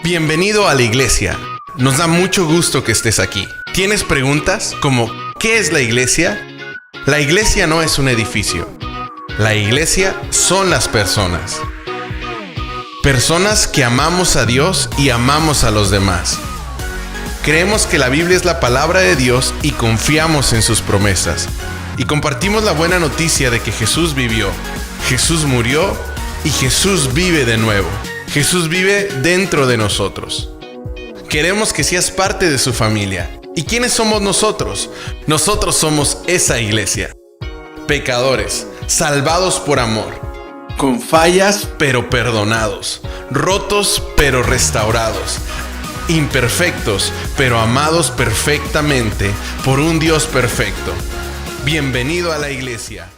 Bienvenido a la iglesia. Nos da mucho gusto que estés aquí. ¿Tienes preguntas como ¿qué es la iglesia? La iglesia no es un edificio. La iglesia son las personas. Personas que amamos a Dios y amamos a los demás. Creemos que la Biblia es la palabra de Dios y confiamos en sus promesas. Y compartimos la buena noticia de que Jesús vivió, Jesús murió y Jesús vive de nuevo. Jesús vive dentro de nosotros. Queremos que seas parte de su familia. ¿Y quiénes somos nosotros? Nosotros somos esa iglesia. Pecadores, salvados por amor. Con fallas pero perdonados. Rotos pero restaurados. Imperfectos pero amados perfectamente por un Dios perfecto. Bienvenido a la iglesia.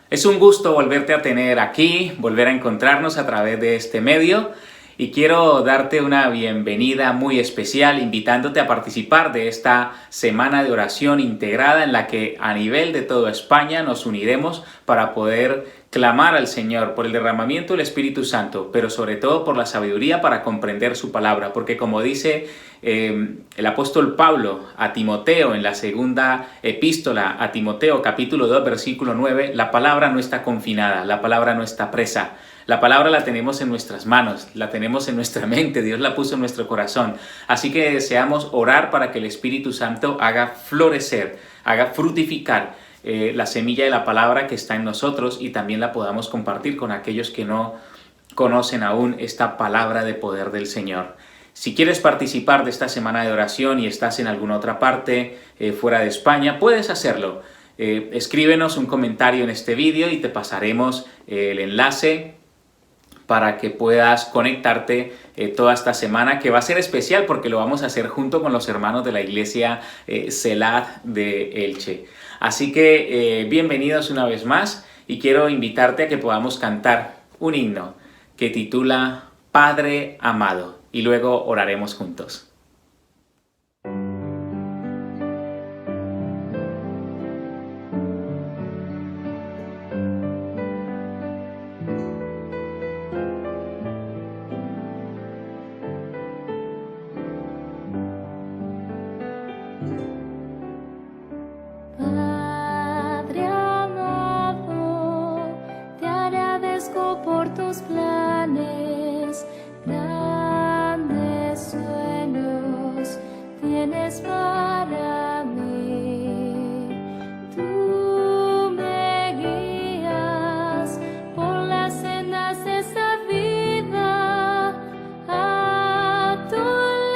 Es un gusto volverte a tener aquí, volver a encontrarnos a través de este medio y quiero darte una bienvenida muy especial invitándote a participar de esta semana de oración integrada en la que a nivel de toda España nos uniremos para poder clamar al Señor por el derramamiento del Espíritu Santo, pero sobre todo por la sabiduría para comprender su palabra, porque como dice el apóstol Pablo a Timoteo en la segunda epístola a Timoteo capítulo 2 versículo 9, la palabra no está confinada, la palabra no está presa, la palabra la tenemos en nuestras manos, la tenemos en nuestra mente, Dios la puso en nuestro corazón, así que deseamos orar para que el Espíritu Santo haga florecer, haga fructificar la semilla de la palabra que está en nosotros y también la podamos compartir con aquellos que no conocen aún esta palabra de poder del Señor. Si quieres participar de esta semana de oración y estás en alguna otra parte fuera de España, puedes hacerlo. Escríbenos un comentario en este vídeo y te pasaremos el enlace para que puedas conectarte toda esta semana, que va a ser especial porque lo vamos a hacer junto con los hermanos de la iglesia Selah de Elche. Así que bienvenidos una vez más y quiero invitarte a que podamos cantar un himno que titula Padre Amado y luego oraremos juntos. Por tus planes, grandes sueños tienes para mí. Tú me guías por las sendas de esta vida. A tu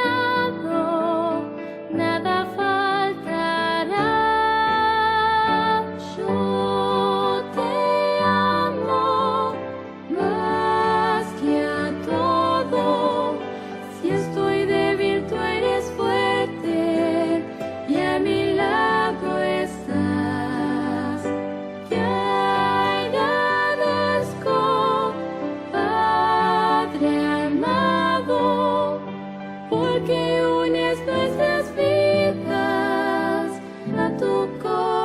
lado nada faltará. Yo te amo más que a todo. Si estoy débil, tú eres fuerte y a mi lado estás. Te agradezco, Padre amado, porque unes nuestras vidas a tu corazón.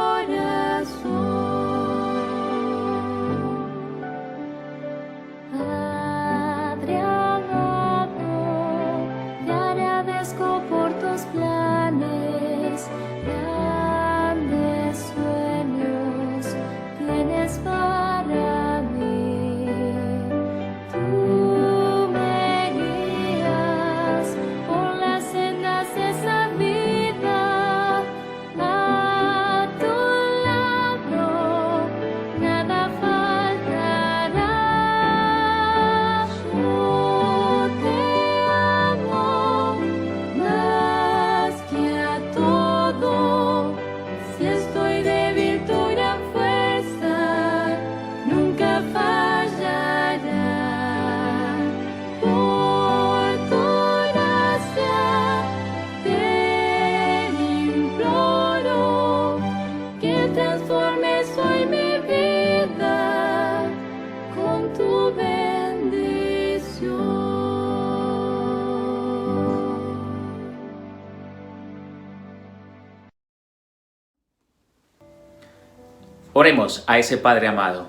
Padre amado, te agradezco por tus planes, grandes sueños tienes para mí. Tú me guías por las sendas de esa vida. A tu lado nada faltará. Yo te amo más que a todo. Si estoy débil, tu gran fuerza nunca fallará. Por tu gracia te imploro que transformes hoy mi vida con tu bendición. Oremos a ese Padre amado.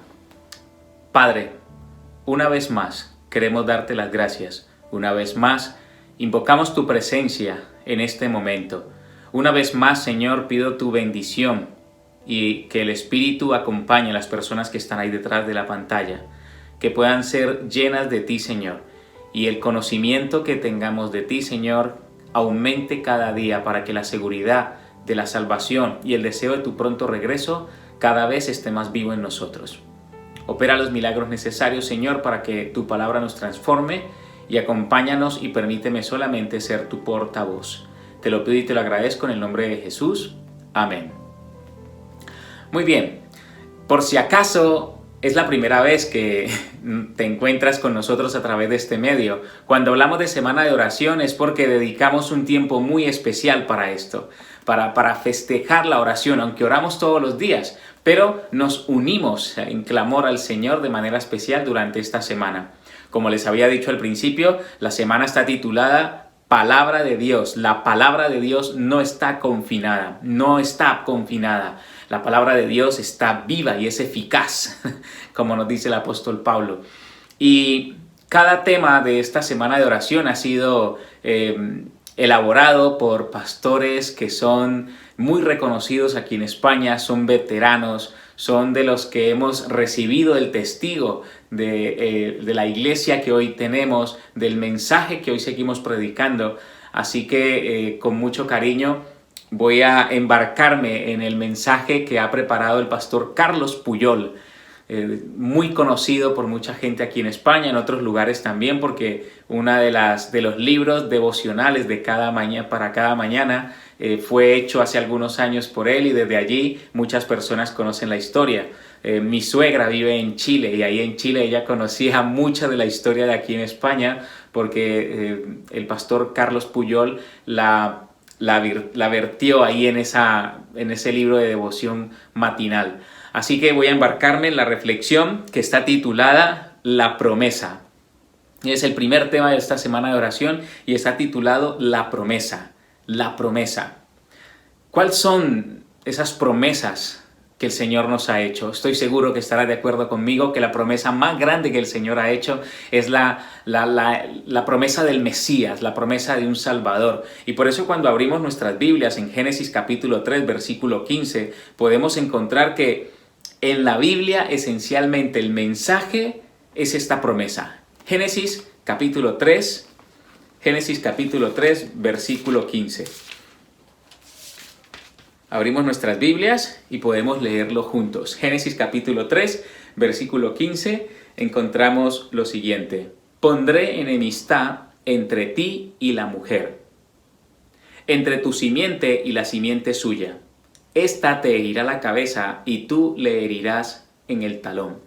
Padre, una vez más queremos darte las gracias Una vez más, invocamos tu presencia en este momento. Una vez más, Señor, pido tu bendición y que el Espíritu acompañe a las personas que están ahí detrás de la pantalla, que puedan ser llenas de ti, Señor, y el conocimiento que tengamos de ti, Señor, aumente cada día para que la seguridad de la salvación y el deseo de tu pronto regreso cada vez esté más vivo en nosotros. Opera los milagros necesarios, Señor, para que tu palabra nos transforme, y acompáñanos y permíteme solamente ser tu portavoz. Te lo pido y te lo agradezco en el nombre de Jesús. Amén. Muy bien, por si acaso es la primera vez que te encuentras con nosotros a través de este medio, cuando hablamos de Semana de Oración es porque dedicamos un tiempo muy especial para esto, para festejar la oración, aunque oramos todos los días, pero nos unimos en clamor al Señor de manera especial durante esta semana. Como les había dicho al principio, la semana está titulada Palabra de Dios. La palabra de Dios no está confinada, no está confinada. La palabra de Dios está viva y es eficaz, como nos dice el apóstol Pablo. Y cada tema de esta semana de oración ha sido elaborado por pastores que son muy reconocidos aquí en España, son veteranos, son de los que hemos recibido el testigo de la iglesia que hoy tenemos, del mensaje que hoy seguimos predicando. Así que con mucho cariño voy a embarcarme en el mensaje que ha preparado el pastor Carlos Puyol, muy conocido por mucha gente aquí en España, en otros lugares también, porque uno de los libros devocionales de para cada mañana fue hecho hace algunos años por él, y desde allí muchas personas conocen la historia. Mi suegra vive en Chile, y ahí en Chile ella conocía mucha de la historia de aquí en España, porque el pastor Carlos Puyol la vertió ahí en ese libro de devoción matinal. Así que voy a embarcarme en la reflexión que está titulada La promesa. Es el primer tema de esta semana de oración y está titulado La promesa. La promesa. ¿Cuáles son esas promesas que el Señor nos ha hecho? Estoy seguro que estará de acuerdo conmigo que la promesa más grande que el Señor ha hecho es la promesa del Mesías, la promesa de un Salvador. Y por eso cuando abrimos nuestras Biblias en Génesis capítulo 3, versículo 15, podemos encontrar que en la Biblia esencialmente el mensaje es esta promesa. Génesis capítulo 3, versículo 15. Abrimos nuestras Biblias y podemos leerlo juntos. Génesis capítulo 3, versículo 15, encontramos lo siguiente. Pondré enemistad entre ti y la mujer, entre tu simiente y la simiente suya. Esta te herirá la cabeza y tú le herirás en el talón.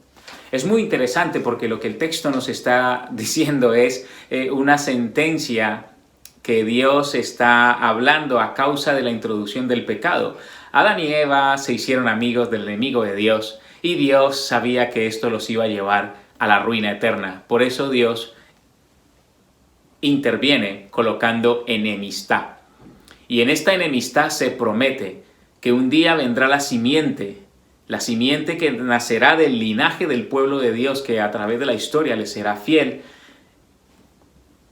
Es muy interesante porque lo que el texto nos está diciendo es una sentencia que Dios está hablando a causa de la introducción del pecado. Adán y Eva se hicieron amigos del enemigo de Dios y Dios sabía que esto los iba a llevar a la ruina eterna. Por eso Dios interviene colocando enemistad. Y en esta enemistad se promete que un día vendrá la simiente que nacerá del linaje del pueblo de Dios, que a través de la historia le será fiel,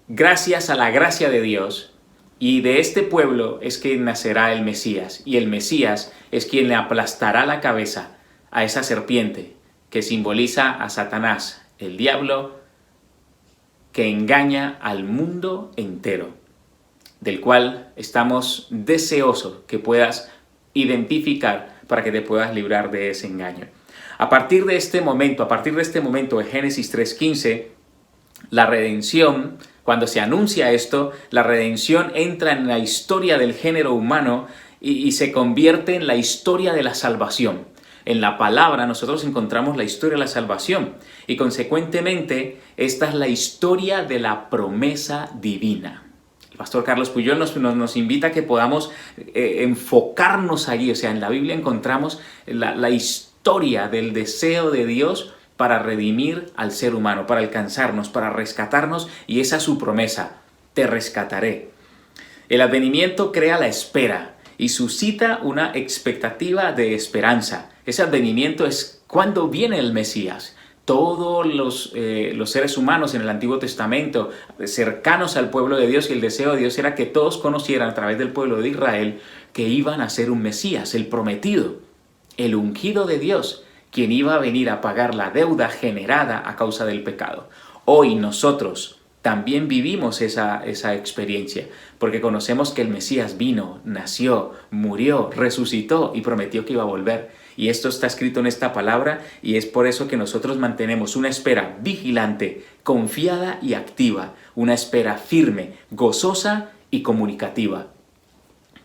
gracias a la gracia de Dios, y de este pueblo es que nacerá el Mesías, y el Mesías es quien le aplastará la cabeza a esa serpiente que simboliza a Satanás, el diablo, que engaña al mundo entero, del cual estamos deseosos que puedas identificar para que te puedas librar de ese engaño. A partir de este momento de Génesis 3:15, la redención, cuando se anuncia esto, la redención entra en la historia del género humano y se convierte en la historia de la salvación. En la palabra nosotros encontramos la historia de la salvación y consecuentemente esta es la historia de la promesa divina. El pastor Carlos Puyol nos invita a que podamos enfocarnos allí. O sea, en la Biblia encontramos la historia del deseo de Dios para redimir al ser humano, para alcanzarnos, para rescatarnos, y esa es su promesa: te rescataré. El advenimiento crea la espera y suscita una expectativa de esperanza. Ese advenimiento es cuando viene el Mesías, Todos los seres humanos en el Antiguo Testamento, cercanos al pueblo de Dios, y el deseo de Dios era que todos conocieran a través del pueblo de Israel que iban a ser un Mesías, el prometido, el ungido de Dios, quien iba a venir a pagar la deuda generada a causa del pecado. Hoy nosotros también vivimos esa experiencia, porque conocemos que el Mesías vino, nació, murió, resucitó y prometió que iba a volver. Y esto está escrito en esta palabra, y es por eso que nosotros mantenemos una espera vigilante, confiada y activa, una espera firme, gozosa y comunicativa.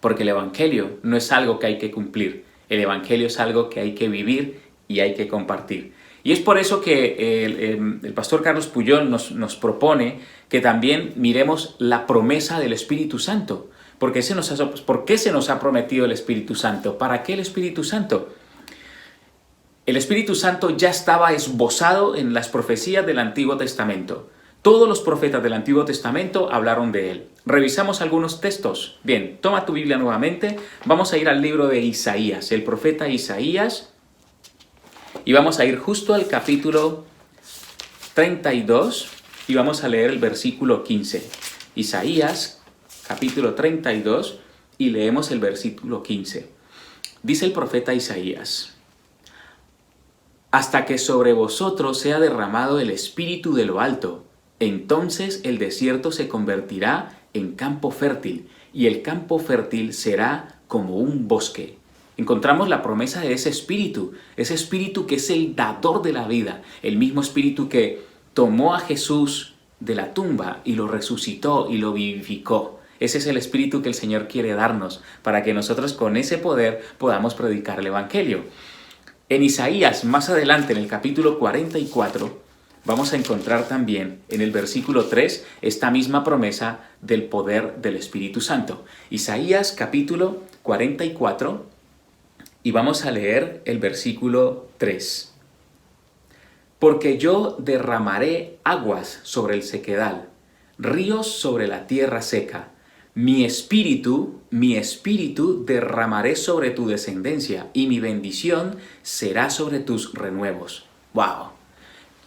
Porque el Evangelio no es algo que hay que cumplir, el Evangelio es algo que hay que vivir y hay que compartir. Y es por eso que el pastor Carlos Puyol nos propone que también miremos la promesa del Espíritu Santo. ¿Por qué se nos ha prometido el Espíritu Santo? ¿Para qué el Espíritu Santo? El Espíritu Santo ya estaba esbozado en las profecías del Antiguo Testamento. Todos los profetas del Antiguo Testamento hablaron de él. Revisamos algunos textos. Bien, toma tu Biblia nuevamente. Vamos a ir al libro de Isaías, el profeta Isaías. Y vamos a ir justo al capítulo 32 y vamos a leer el versículo 15. Isaías, capítulo 32, y leemos el versículo 15. Dice el profeta Isaías: hasta que sobre vosotros sea derramado el Espíritu de lo alto, entonces el desierto se convertirá en campo fértil, y el campo fértil será como un bosque. Encontramos la promesa de ese espíritu que es el dador de la vida, el mismo espíritu que tomó a Jesús de la tumba y lo resucitó y lo vivificó. Ese es el espíritu que el Señor quiere darnos para que nosotros con ese poder podamos predicar el Evangelio. En Isaías, más adelante en el capítulo 44, vamos a encontrar también en el versículo 3 esta misma promesa del poder del Espíritu Santo. Isaías capítulo 44, y vamos a leer el versículo 3. Porque yo derramaré aguas sobre el sequedal, ríos sobre la tierra seca. Mi espíritu derramaré sobre tu descendencia, y mi bendición será sobre tus renuevos. ¡Wow!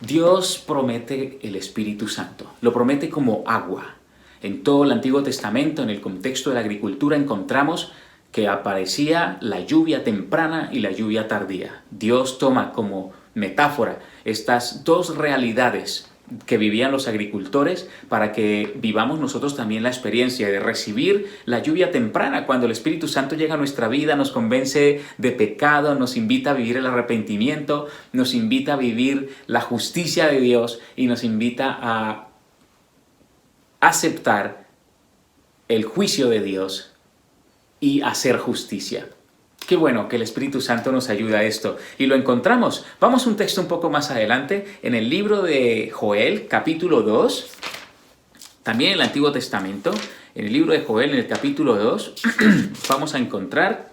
Dios promete el Espíritu Santo, lo promete como agua. En todo el Antiguo Testamento, en el contexto de la agricultura, encontramos que aparecía la lluvia temprana y la lluvia tardía. Dios toma como metáfora estas dos realidades que vivían los agricultores para que vivamos nosotros también la experiencia de recibir la lluvia temprana, cuando el Espíritu Santo llega a nuestra vida, nos convence de pecado, nos invita a vivir el arrepentimiento, nos invita a vivir la justicia de Dios y nos invita a aceptar el juicio de Dios y hacer justicia. Qué bueno que el Espíritu Santo nos ayuda a esto. Y lo encontramos. Vamos a un texto un poco más adelante, en el libro de Joel, capítulo 2, también en el Antiguo Testamento, en el libro de Joel, en el capítulo 2, vamos a encontrar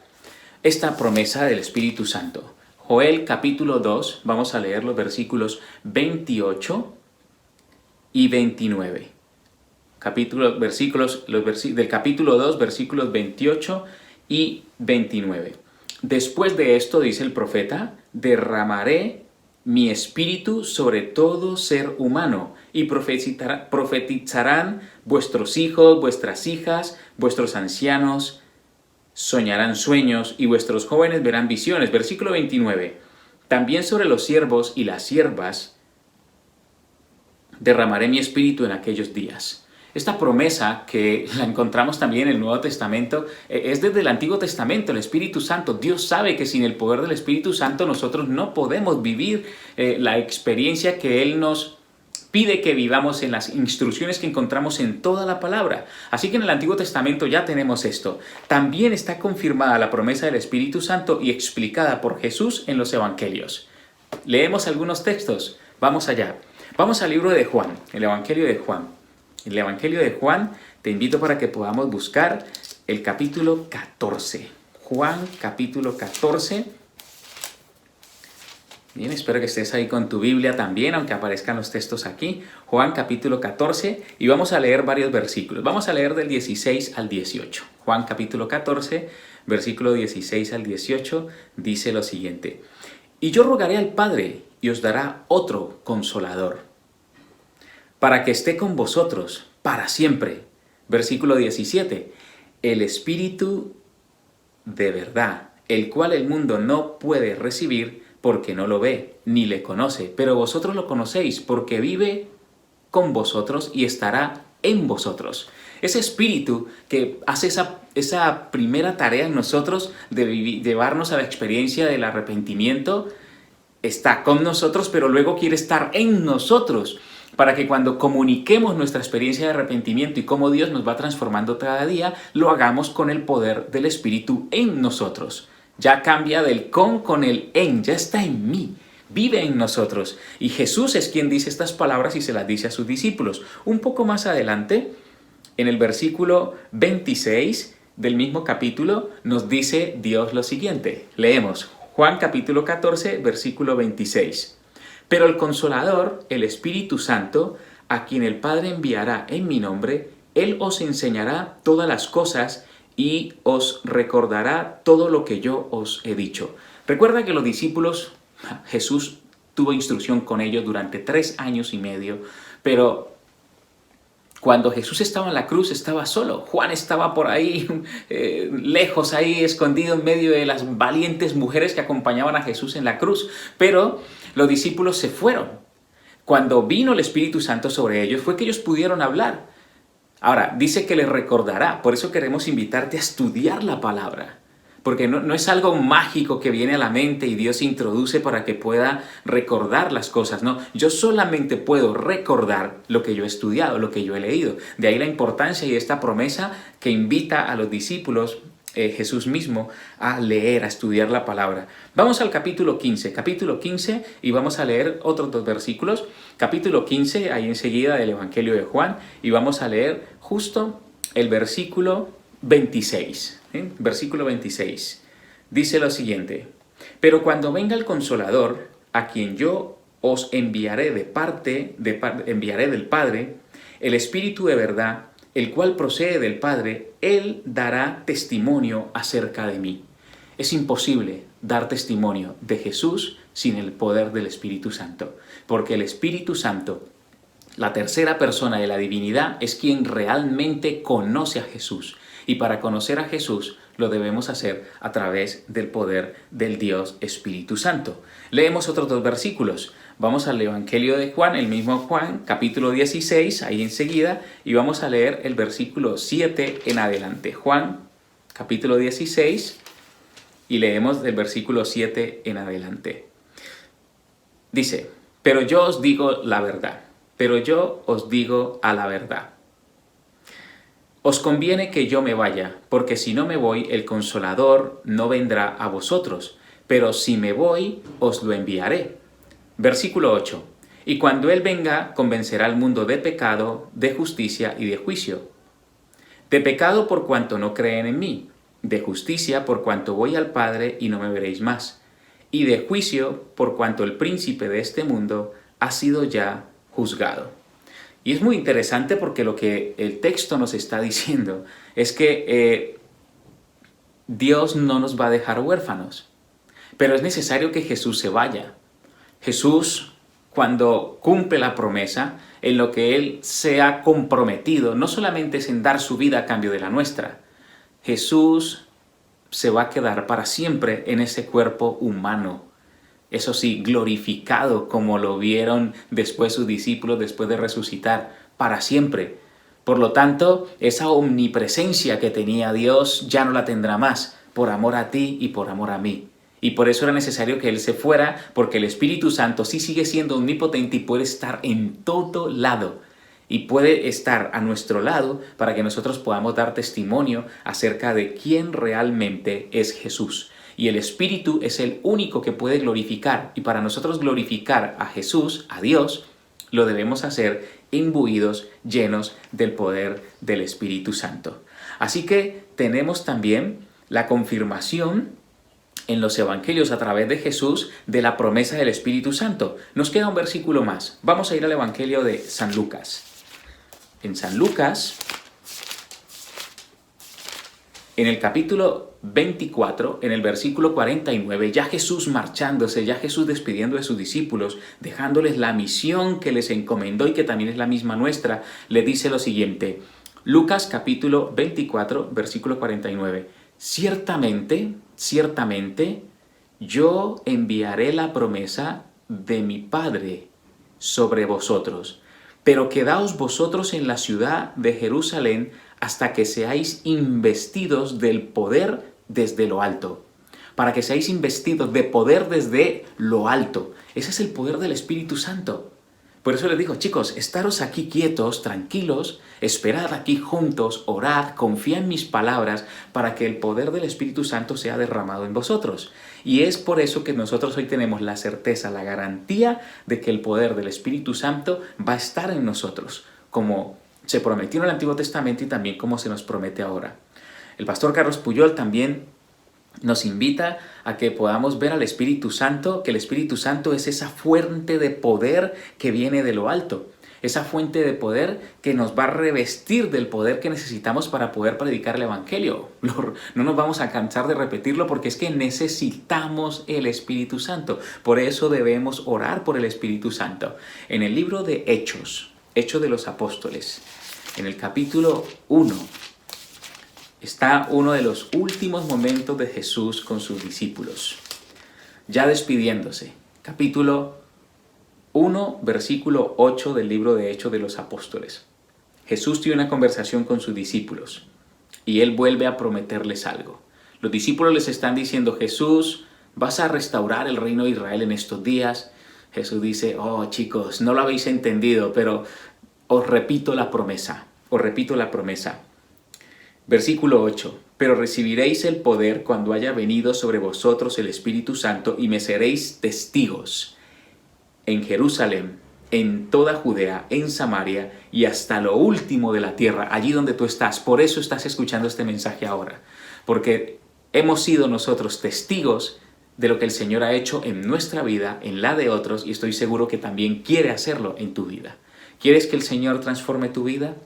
esta promesa del Espíritu Santo. Joel, capítulo 2, vamos a leer los versículos 28 y 29. Del capítulo 2, versículos 28 y 29. Después de esto, dice el profeta, derramaré mi espíritu sobre todo ser humano, y profetizarán vuestros hijos, vuestras hijas, vuestros ancianos soñarán sueños, y vuestros jóvenes verán visiones. Versículo 29. También sobre los siervos y las siervas derramaré mi espíritu en aquellos días. Esta promesa, que la encontramos también en el Nuevo Testamento, es desde el Antiguo Testamento, el Espíritu Santo. Dios sabe que sin el poder del Espíritu Santo nosotros no podemos vivir la experiencia que Él nos pide que vivamos en las instrucciones que encontramos en toda la palabra. Así que en el Antiguo Testamento ya tenemos esto. También está confirmada la promesa del Espíritu Santo y explicada por Jesús en los Evangelios. Leemos algunos textos. Vamos allá. Vamos al libro de Juan, el Evangelio de Juan. El Evangelio de Juan, te invito para que podamos buscar el capítulo 14. Juan, capítulo 14. Bien, espero que estés ahí con tu Biblia también, aunque aparezcan los textos aquí. Juan, capítulo 14, y vamos a leer varios versículos. Vamos a leer del 16 al 18. Juan, capítulo 14, versículo 16 al 18, dice lo siguiente. Y yo rogaré al Padre, y os dará otro consolador, para que esté con vosotros para siempre. Versículo 17. El Espíritu de verdad, el cual el mundo no puede recibir porque no lo ve ni le conoce, pero vosotros lo conocéis porque vive con vosotros y estará en vosotros. Ese Espíritu que hace esa primera tarea en nosotros de llevarnos a la experiencia del arrepentimiento, está con nosotros, pero luego quiere estar en nosotros, para que cuando comuniquemos nuestra experiencia de arrepentimiento y cómo Dios nos va transformando cada día, lo hagamos con el poder del Espíritu en nosotros. Ya cambia del con el en, ya está en mí, vive en nosotros. Y Jesús es quien dice estas palabras y se las dice a sus discípulos. Un poco más adelante, en el versículo 26 del mismo capítulo, nos dice Dios lo siguiente. Leemos Juan capítulo 14, versículo 26. Pero el Consolador, el Espíritu Santo, a quien el Padre enviará en mi nombre, Él os enseñará todas las cosas y os recordará todo lo que yo os he dicho. Recuerda que los discípulos, Jesús tuvo instrucción con ellos durante 3 años y medio, pero cuando Jesús estaba en la cruz estaba solo. Juan estaba por ahí, lejos ahí, escondido en medio de las valientes mujeres que acompañaban a Jesús en la cruz. Pero los discípulos se fueron. Cuando vino el Espíritu Santo sobre ellos fue que ellos pudieron hablar. Ahora, dice que les recordará. Por eso queremos invitarte a estudiar la palabra. Porque no es algo mágico que viene a la mente y Dios introduce para que pueda recordar las cosas. No, yo solamente puedo recordar lo que yo he estudiado, lo que yo he leído. De ahí la importancia y esta promesa que invita a los discípulos, Jesús mismo, a leer, a estudiar la palabra. Vamos al capítulo 15, y vamos a leer otros 2 versículos. Capítulo 15, ahí enseguida del Evangelio de Juan, y vamos a leer justo el versículo 26. Versículo 26. Dice lo siguiente: pero cuando venga el Consolador, a quien yo os enviaré enviaré del Padre, el Espíritu de verdad, el cual procede del Padre, Él dará testimonio acerca de mí. Es imposible dar testimonio de Jesús sin el poder del Espíritu Santo, porque el Espíritu Santo, la tercera persona de la divinidad, es quien realmente conoce a Jesús. Y para conocer a Jesús lo debemos hacer a través del poder del Dios Espíritu Santo. Leemos otros 2 versículos. Vamos al Evangelio de Juan, el mismo Juan, capítulo 16, ahí enseguida, y vamos a leer el versículo 7 en adelante. Juan, capítulo 16, y leemos del versículo 7 en adelante. Dice: pero yo os digo la verdad, pero yo os digo a la verdad. Os conviene que yo me vaya, porque si no me voy, el Consolador no vendrá a vosotros, pero si me voy, os lo enviaré. Versículo 8. Y cuando Él venga, convencerá al mundo de pecado, de justicia y de juicio. De pecado por cuanto no creen en mí, de justicia por cuanto voy al Padre y no me veréis más, y de juicio por cuanto el príncipe de este mundo ha sido ya juzgado. Y es muy interesante porque lo que el texto nos está diciendo es que Dios no nos va a dejar huérfanos, pero es necesario que Jesús se vaya. Jesús, cuando cumple la promesa, en lo que Él se ha comprometido, no solamente es en dar su vida a cambio de la nuestra. Jesús se va a quedar para siempre en ese cuerpo humano. Eso sí, glorificado como lo vieron después sus discípulos después de resucitar, para siempre. Por lo tanto, esa omnipresencia que tenía Dios ya no la tendrá más, por amor a ti y por amor a mí. Y por eso era necesario que Él se fuera, porque el Espíritu Santo sí sigue siendo omnipotente y puede estar en todo lado. Y puede estar a nuestro lado para que nosotros podamos dar testimonio acerca de quién realmente es Jesús. Y el Espíritu es el único que puede glorificar. Y para nosotros glorificar a Jesús, a Dios, lo debemos hacer imbuidos, llenos del poder del Espíritu Santo. Así que tenemos también la confirmación en los evangelios a través de Jesús de la promesa del Espíritu Santo. Nos queda un versículo más. Vamos a ir al Evangelio de San Lucas. En San Lucas, En el capítulo 24, en el versículo 49, ya Jesús marchándose, ya Jesús despidiendo de sus discípulos, dejándoles la misión que les encomendó y que también es la misma nuestra, le dice lo siguiente. Lucas capítulo 24, versículo 49. Ciertamente, ciertamente, yo enviaré la promesa de mi Padre sobre vosotros, pero quedaos vosotros en la ciudad de Jerusalén hasta que seáis investidos del poder desde lo alto. Para que seáis investidos de poder desde lo alto. Ese es el poder del Espíritu Santo. Por eso les digo, chicos, estaros aquí quietos, tranquilos, esperad aquí juntos, orad, confía en mis palabras para que el poder del Espíritu Santo sea derramado en vosotros. Y es por eso que nosotros hoy tenemos la certeza, la garantía de que el poder del Espíritu Santo va a estar en nosotros, como se prometió en el Antiguo Testamento y también como se nos promete ahora. El pastor Carlos Puyol también nos invita a que podamos ver al Espíritu Santo, que el Espíritu Santo es esa fuente de poder que viene de lo alto, esa fuente de poder que nos va a revestir del poder que necesitamos para poder predicar el Evangelio. No nos vamos a cansar de repetirlo porque es que necesitamos el Espíritu Santo. Por eso debemos orar por el Espíritu Santo. En el libro de Hechos de los Apóstoles, en el capítulo 1, está uno de los últimos momentos de Jesús con sus discípulos, ya despidiéndose. Capítulo 1, versículo 8 del libro de Hechos de los Apóstoles. Jesús tiene una conversación con sus discípulos y Él vuelve a prometerles algo. Los discípulos les están diciendo, Jesús, ¿vas a restaurar el reino de Israel en estos días? Jesús dice, oh chicos, no lo habéis entendido, pero os repito la promesa, Versículo 8. Pero recibiréis el poder cuando haya venido sobre vosotros el Espíritu Santo y me seréis testigos en Jerusalén, en toda Judea, en Samaria y hasta lo último de la tierra, allí donde tú estás. Por eso estás escuchando este mensaje ahora, porque hemos sido nosotros testigos de lo que el Señor ha hecho en nuestra vida, en la de otros, y estoy seguro que también quiere hacerlo en tu vida. ¿Quieres que el Señor transforme tu vida?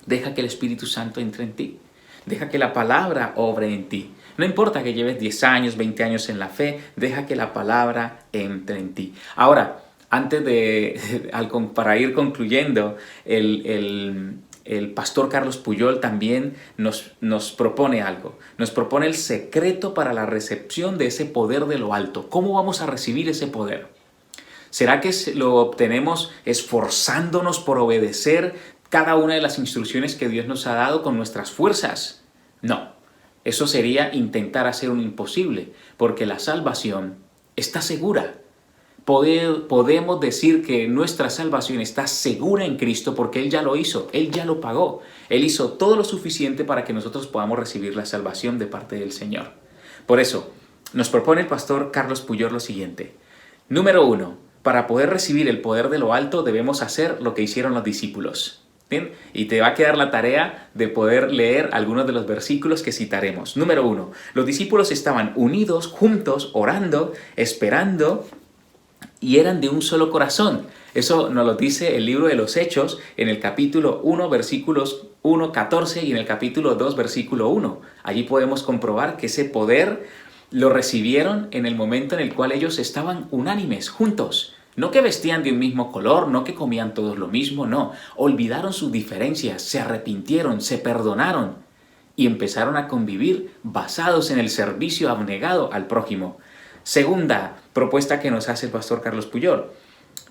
Deja que el Espíritu Santo entre en ti. Deja que la palabra obre en ti. No importa que lleves 10 años, 20 años en la fe, deja que la palabra entre en ti. Ahora, para ir concluyendo, el pastor Carlos Puyol también nos propone algo. Nos propone el secreto para la recepción de ese poder de lo alto. ¿Cómo vamos a recibir ese poder? ¿Será que lo obtenemos esforzándonos por obedecer cada una de las instrucciones que Dios nos ha dado con nuestras fuerzas? No, eso sería intentar hacer un imposible, porque la salvación está segura. Podemos decir que nuestra salvación está segura en Cristo porque Él ya lo hizo, Él ya lo pagó. Él hizo todo lo suficiente para que nosotros podamos recibir la salvación de parte del Señor. Por eso, nos propone el pastor Carlos Puyol lo siguiente. Número 1, para poder recibir el poder de lo alto debemos hacer lo que hicieron los discípulos. ¿Bien? Y te va a quedar la tarea de poder leer algunos de los versículos que citaremos. Número 1, los discípulos estaban unidos, juntos, orando, esperando, y eran de un solo corazón. Eso nos lo dice el libro de los Hechos en el capítulo 1, versículos 1, 14 y en el capítulo 2, versículo 1. Allí podemos comprobar que ese poder lo recibieron en el momento en el cual ellos estaban unánimes, juntos. No que vestían de un mismo color, no que comían todos lo mismo, no. Olvidaron sus diferencias, se arrepintieron, se perdonaron y empezaron a convivir basados en el servicio abnegado al prójimo. Segunda propuesta que nos hace el pastor Carlos Puyol.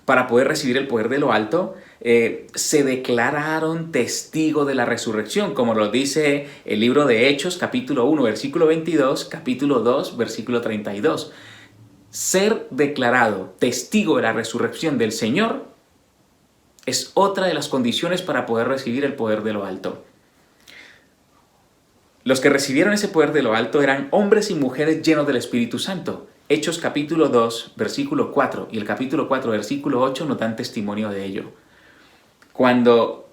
Para poder recibir el poder de lo alto, se declararon testigos de la resurrección, como lo dice el libro de Hechos, capítulo 1, versículo 22, capítulo 2, versículo 32. Ser declarado testigo de la resurrección del Señor es otra de las condiciones para poder recibir el poder de lo alto. Los que recibieron ese poder de lo alto eran hombres y mujeres llenos del Espíritu Santo. Hechos capítulo 2, versículo 4 y el capítulo 4, versículo 8 nos dan testimonio de ello. Cuando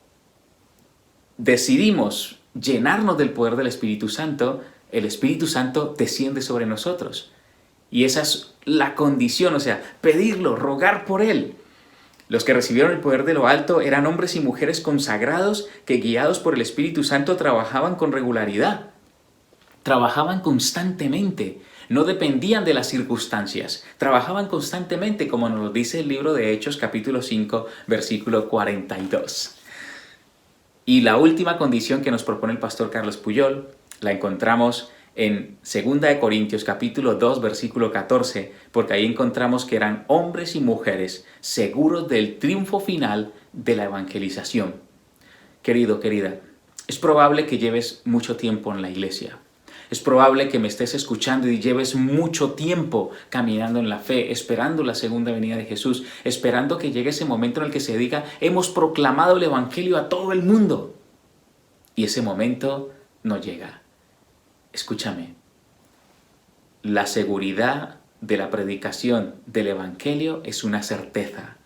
decidimos llenarnos del poder del Espíritu Santo, el Espíritu Santo desciende sobre nosotros. Y esa es la condición, o sea, pedirlo, rogar por Él. Los que recibieron el poder de lo alto eran hombres y mujeres consagrados que guiados por el Espíritu Santo trabajaban con regularidad. trabajaban constantemente, no dependían de las circunstancias, trabajaban constantemente, como nos lo dice el libro de Hechos, capítulo 5, versículo 42. Y la última condición que nos propone el pastor Carlos Puyol la encontramos en 2 Corintios capítulo 2 versículo 14, porque ahí encontramos que eran hombres y mujeres seguros del triunfo final de la evangelización. Querido, querida, es probable que lleves mucho tiempo en la iglesia. Es probable que me estés escuchando y lleves mucho tiempo caminando en la fe, esperando la segunda venida de Jesús, esperando que llegue ese momento en el que se diga, hemos proclamado el evangelio a todo el mundo. Y ese momento no llega. Escúchame, la seguridad de la predicación del Evangelio es una certeza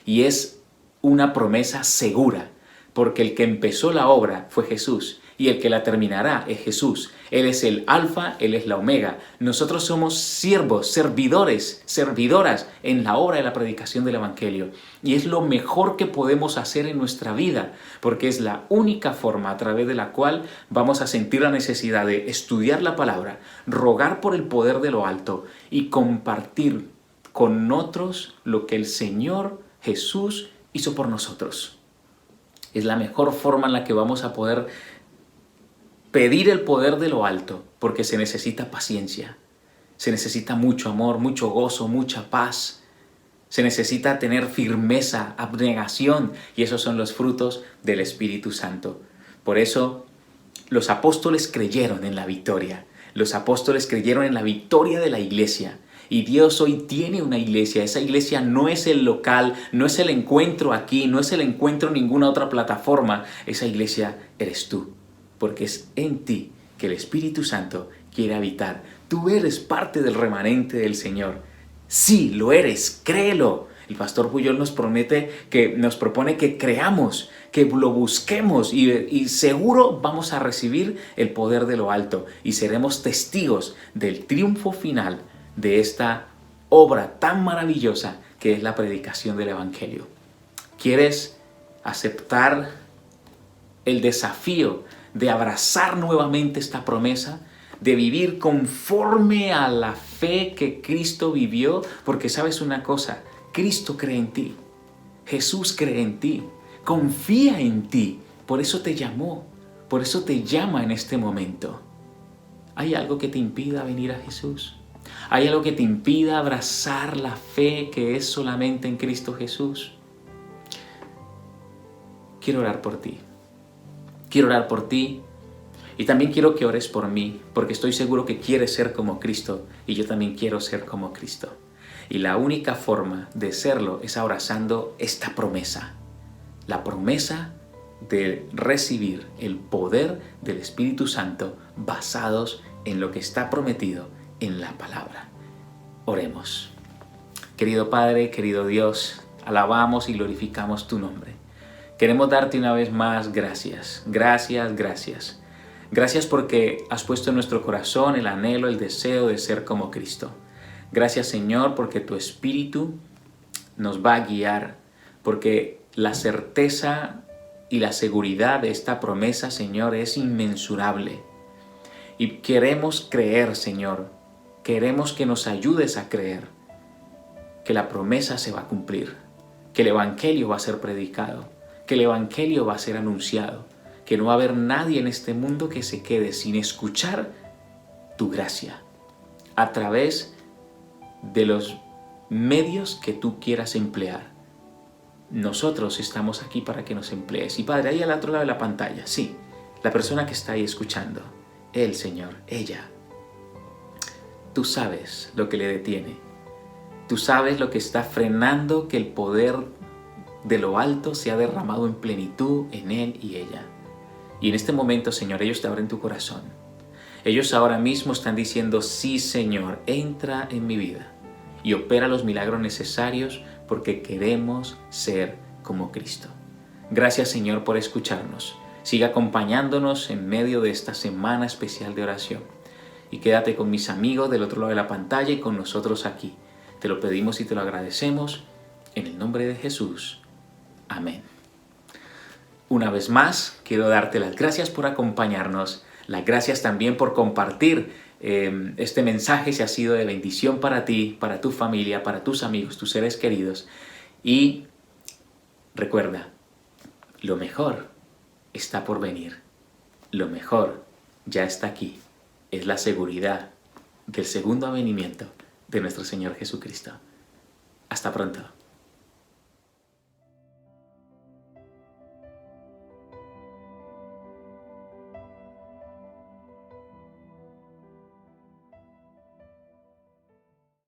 y es una promesa segura, porque el que empezó la obra fue Jesús y el que la terminará es Jesús. Él es el alfa, Él es la omega. Nosotros somos siervos, servidores, servidoras en la obra de la predicación del Evangelio. Y es lo mejor que podemos hacer en nuestra vida, porque es la única forma a través de la cual vamos a sentir la necesidad de estudiar la palabra, rogar por el poder de lo alto y compartir con otros lo que el Señor Jesús hizo por nosotros. Es la mejor forma en la que vamos a poder pedir el poder de lo alto, porque se necesita paciencia, se necesita mucho amor, mucho gozo, mucha paz, se necesita tener firmeza, abnegación, y esos son los frutos del Espíritu Santo. Por eso los apóstoles creyeron en la victoria, los apóstoles creyeron en la victoria de la iglesia. Y Dios hoy tiene una iglesia. Esa iglesia no es el local, no es el encuentro aquí, no es el encuentro en ninguna otra plataforma. Esa iglesia eres tú, porque es en ti que el Espíritu Santo quiere habitar. Tú eres parte del remanente del Señor. Sí, lo eres, créelo. El pastor Puyol nos propone que creamos, que lo busquemos y seguro vamos a recibir el poder de lo alto y seremos testigos del triunfo final de esta obra tan maravillosa que es la predicación del Evangelio. ¿Quieres aceptar el desafío de abrazar nuevamente esta promesa, de vivir conforme a la fe que Cristo vivió? Porque sabes una cosa, Cristo cree en ti, Jesús cree en ti, confía en ti, por eso te llamó, por eso te llama en este momento. ¿Hay algo que te impida venir a Jesús? ¿Hay algo que te impida abrazar la fe que es solamente en Cristo Jesús? Quiero orar por ti. Quiero orar por ti y también quiero que ores por mí, porque estoy seguro que quieres ser como Cristo y yo también quiero ser como Cristo. Y la única forma de serlo es abrazando esta promesa, la promesa de recibir el poder del Espíritu Santo basados en lo que está prometido en la palabra. Oremos. Querido Padre, querido Dios, alabamos y glorificamos tu nombre. Queremos darte una vez más gracias, gracias, gracias. Gracias porque has puesto en nuestro corazón el anhelo, el deseo de ser como Cristo. Gracias, Señor, porque tu Espíritu nos va a guiar, porque la certeza y la seguridad de esta promesa, Señor, es inmensurable. Y queremos creer, Señor, queremos que nos ayudes a creer que la promesa se va a cumplir, que el Evangelio va a ser predicado, que el Evangelio va a ser anunciado, que no va a haber nadie en este mundo que se quede sin escuchar tu gracia a través de los medios que tú quieras emplear. Nosotros estamos aquí para que nos emplees. Y Padre, ahí al otro lado de la pantalla, sí, la persona que está ahí escuchando, él, Señor, ella, tú sabes lo que le detiene. Tú sabes lo que está frenando que el poder de lo alto se ha derramado en plenitud en él y ella. Y en este momento, Señor, ellos te abren tu corazón. Ellos ahora mismo están diciendo, sí, Señor, entra en mi vida y opera los milagros necesarios porque queremos ser como Cristo. Gracias, Señor, por escucharnos. Siga acompañándonos en medio de esta semana especial de oración. Y quédate con mis amigos del otro lado de la pantalla y con nosotros aquí. Te lo pedimos y te lo agradecemos en el nombre de Jesús. Amén. Una vez más, quiero darte las gracias por acompañarnos Las gracias también por compartir este mensaje si ha sido de bendición para ti, para tu familia, para tus amigos, tus seres queridos. Y recuerda, lo mejor está por venir. Lo mejor ya está aquí. Es la seguridad del segundo venimiento de nuestro Señor Jesucristo. Hasta pronto.